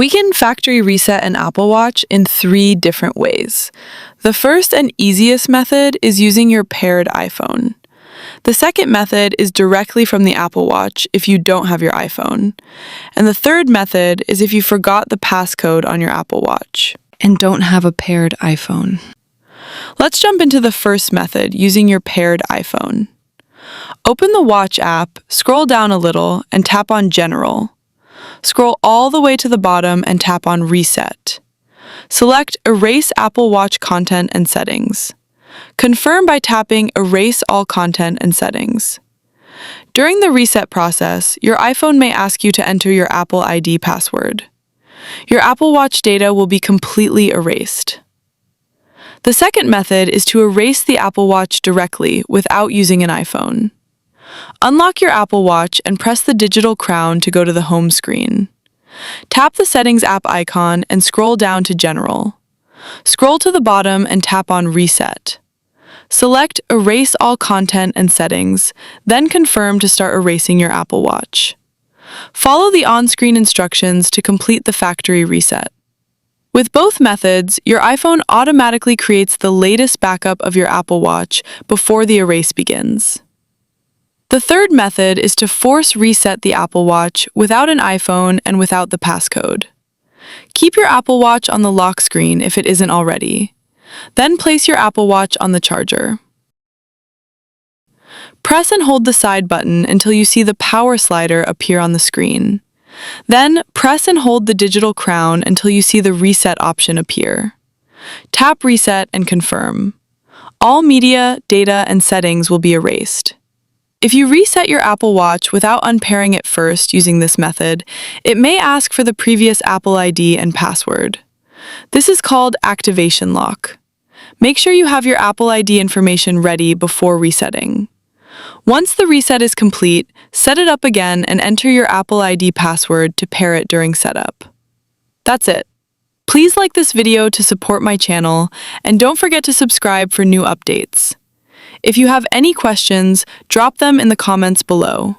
We can factory reset an Apple Watch in 3 different ways. The first and easiest method is using your paired iPhone. The second method is directly from the Apple Watch if you don't have your iPhone. And the third method is if you forgot the passcode on your Apple Watch and don't have a paired iPhone. Let's jump into the first method using your paired iPhone. Open the Watch app, scroll down a little, and tap on General. Scroll all the way to the bottom and tap on Reset. Select Erase Apple Watch Content and Settings. Confirm by tapping Erase All Content and Settings. During the reset process, your iPhone may ask you to enter your Apple ID password. Your Apple Watch data will be completely erased. The second method is to erase the Apple Watch directly without using an iPhone. Unlock your Apple Watch and press the digital crown to go to the home screen. Tap the Settings app icon and scroll down to General. Scroll to the bottom and tap on Reset. Select Erase All Content and Settings, then confirm to start erasing your Apple Watch. Follow the on-screen instructions to complete the factory reset. With both methods, your iPhone automatically creates the latest backup of your Apple Watch before the erase begins. The third method is to force reset the Apple Watch without an iPhone and without the passcode. Keep your Apple Watch on the lock screen if it isn't already. Then place your Apple Watch on the charger. Press and hold the side button until you see the power slider appear on the screen. Then, press and hold the digital crown until you see the reset option appear. Tap Reset and confirm. All media, data, and settings will be erased. If you reset your Apple Watch without unpairing it first using this method, it may ask for the previous Apple ID and password. This is called activation lock. Make sure you have your Apple ID information ready before resetting. Once the reset is complete, set it up again and enter your Apple ID password to pair it during setup. That's it. Please like this video to support my channel, and don't forget to subscribe for new updates. If you have any questions, drop them in the comments below.